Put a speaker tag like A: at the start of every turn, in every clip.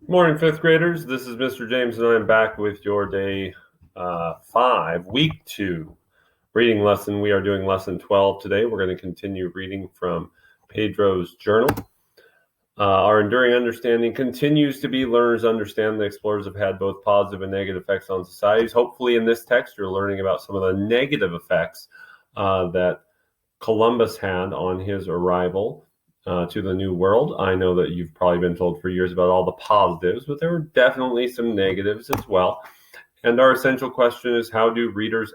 A: Morning, fifth graders. This is Mr. James, and I'm back with your day 5, week 2 reading lesson. We are doing lesson 12 today. We're going to continue reading from Pedro's journal. Our enduring understanding continues to be learners understand the explorers have had both positive and negative effects on societies. Hopefully, in this text, you're learning about some of the negative effects that Columbus had on his arrival to the New World. I know that you've probably been told for years about all the positives, but there were definitely some negatives as well. And our essential question is, how do readers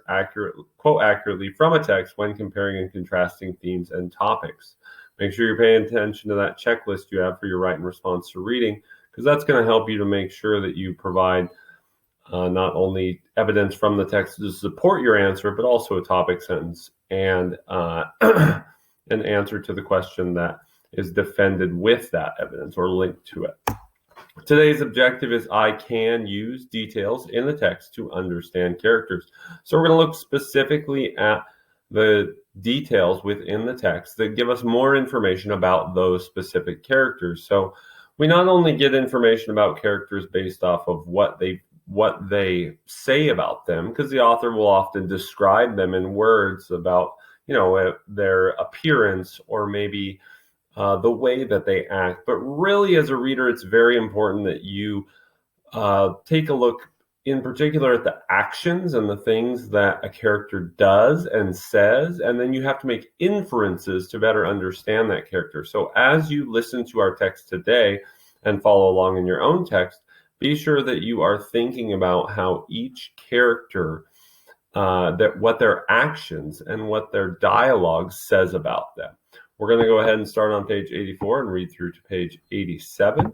A: quote accurately from a text when comparing and contrasting themes and topics? Make sure you're paying attention to that checklist you have for your right and response to reading, because that's going to help you to make sure that you provide not only evidence from the text to support your answer, but also a topic sentence and an answer to the question that is defended with that evidence or linked to it. Today's objective is I can use details in the text to understand characters. So we're going to look specifically at the details within the text that give us more information about those specific characters. So we not only get information about characters based off of what they say about them, because the author will often describe them in words about, their appearance or maybe the way that they act. But really, as a reader, it's very important that you take a look in particular at the actions and the things that a character does and says, and then you have to make inferences to better understand that character. So as you listen to our text today and follow along in your own text, be sure that you are thinking about how each character, what their actions and what their dialogue says about them. We're going to go ahead and start on page 84 and read through to page 87.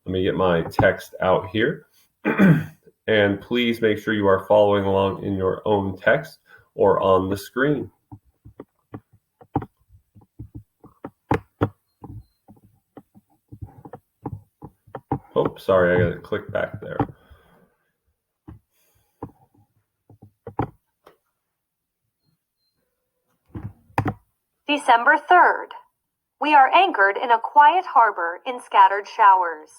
A: Let me get my text out here. And please make sure you are following along in your own text or on the screen. Oh, sorry, I got to click back there.
B: December 3rd. We are anchored in a quiet harbor in scattered showers.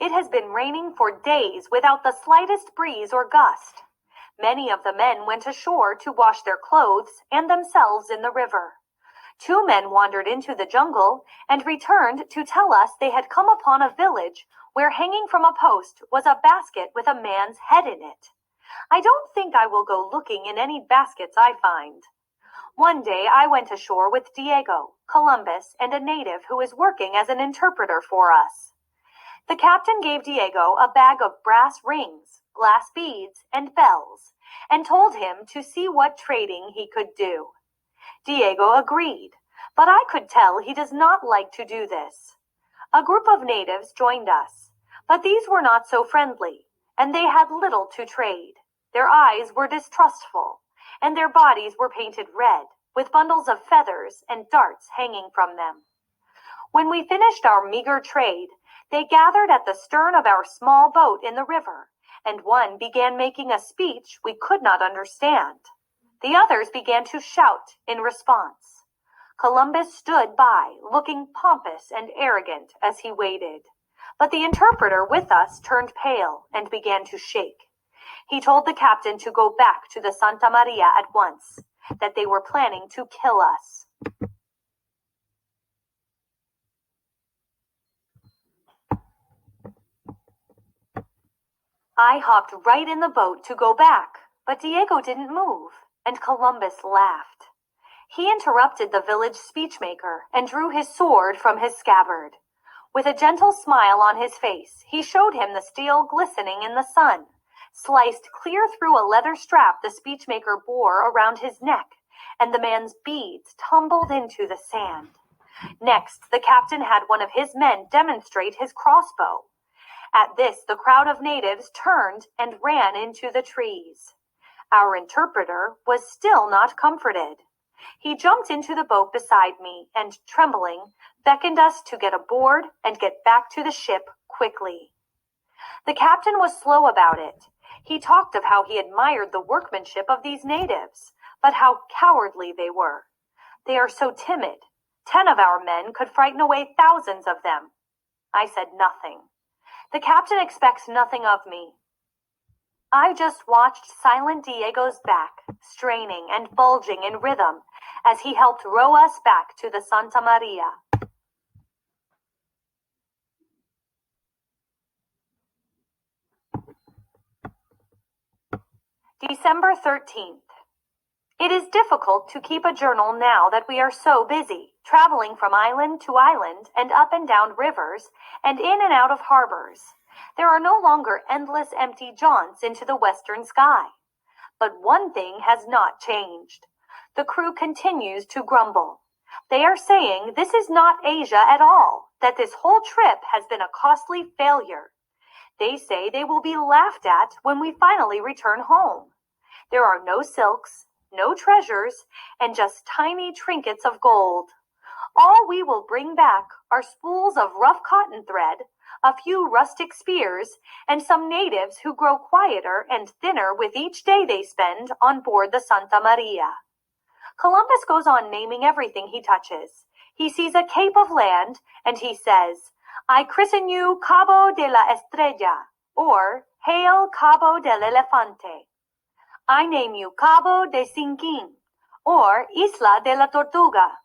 B: It has been raining for days without the slightest breeze or gust. Many of the men went ashore to wash their clothes and themselves in the river. 2 men wandered into the jungle and returned to tell us they had come upon a village where hanging from a post was a basket with a man's head in it. I don't think I will go looking in any baskets I find. One day I went ashore with Diego, Columbus, and a native who is working as an interpreter for us. The captain gave Diego a bag of brass rings, glass beads, and bells, and told him to see what trading he could do. Diego agreed, but I could tell he does not like to do this. A group of natives joined us, but these were not so friendly, and they had little to trade. Their eyes were distrustful, and their bodies were painted red, with bundles of feathers and darts hanging from them. When we finished our meager trade, they gathered at the stern of our small boat in the river, and one began making a speech we could not understand. The others began to shout in response. Columbus stood by, looking pompous and arrogant as he waited. But the interpreter with us turned pale and began to shake. He told the captain to go back to the Santa Maria at once, that they were planning to kill us. I hopped right in the boat to go back, but Diego didn't move, and Columbus laughed. He interrupted the village speechmaker and drew his sword from his scabbard. With a gentle smile on his face, he showed him the steel glistening in the sun, sliced clear through a leather strap the speechmaker bore around his neck, and the man's beads tumbled into the sand. Next, the captain had one of his men demonstrate his crossbow. At this, the crowd of natives turned and ran into the trees. Our interpreter was still not comforted. He jumped into the boat beside me and, trembling, beckoned us to get aboard and get back to the ship quickly. The captain was slow about it. He talked of how he admired the workmanship of these natives, but how cowardly they were. They are so timid. 10 of our men could frighten away thousands of them. I said nothing. The captain expects nothing of me. I just watched silent Diego's back, straining and bulging in rhythm, as he helped row us back to the Santa Maria. December 13th. It is difficult to keep a journal now that we are so busy, traveling from island to island and up and down rivers and in and out of harbors. There are no longer endless empty jaunts into the western sky. But one thing has not changed. The crew continues to grumble. They are saying this is not Asia at all, that this whole trip has been a costly failure. They say they will be laughed at when we finally return home. There are no silks, no treasures, and just tiny trinkets of gold. All we will bring back are spools of rough cotton thread, a few rustic spears, and some natives who grow quieter and thinner with each day they spend on board the Santa Maria. Columbus goes on naming everything he touches. He sees a cape of land, and he says, "I christen you Cabo de la Estrella," or "Hail Cabo del Elefante." "I name you Cabo de Sinquin," or "Isla de la Tortuga."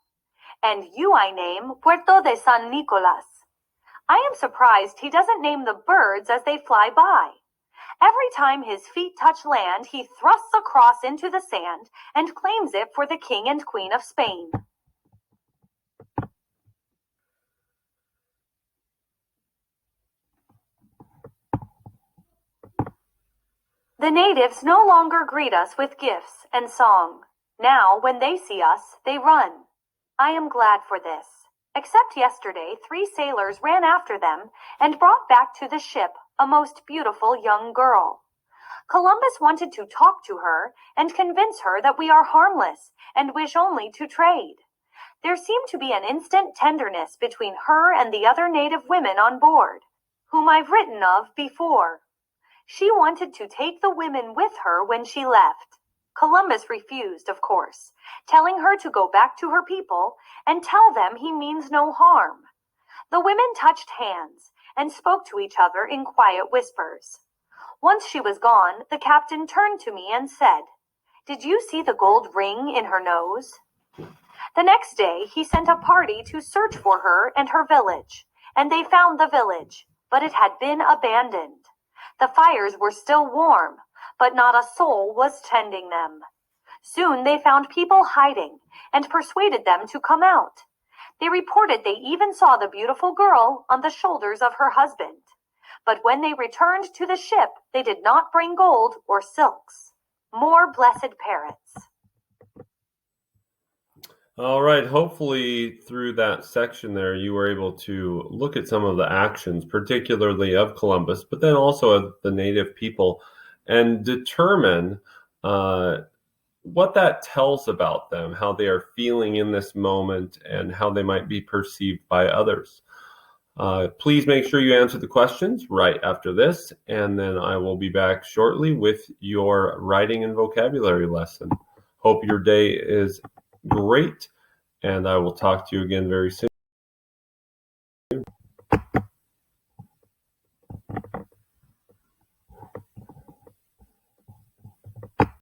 B: "And you I name Puerto de San Nicolas." I am surprised he doesn't name the birds as they fly by. Every time his feet touch land, he thrusts a cross into the sand and claims it for the King and Queen of Spain. The natives no longer greet us with gifts and song. Now, when they see us, they run. I am glad for this. Except yesterday, 3 sailors ran after them and brought back to the ship a most beautiful young girl. Columbus wanted to talk to her and convince her that we are harmless and wish only to trade. There seemed to be an instant tenderness between her and the other native women on board, whom I've written of before. She wanted to take the women with her when she left. Columbus refused, of course, telling her to go back to her people and tell them he means no harm. The women touched hands and spoke to each other in quiet whispers. Once she was gone, the captain turned to me and said, "Did you see the gold ring in her nose?" The next day, he sent a party to search for her and her village, and they found the village, but it had been abandoned. The fires were still warm, but not a soul was tending them. Soon they found people hiding and persuaded them to come out. They reported they even saw the beautiful girl on the shoulders of her husband. But when they returned to the ship, they did not bring gold or silks. More blessed parrots.
A: All right. Hopefully, through that section there, you were able to look at some of the actions, particularly of Columbus, but then also of the native people, and determine what that tells about them, how they are feeling in this moment, and how they might be perceived by others. Please make sure you answer the questions right after this, and then I will be back shortly with your writing and vocabulary lesson. Hope your day is great, and I will talk to you again very soon.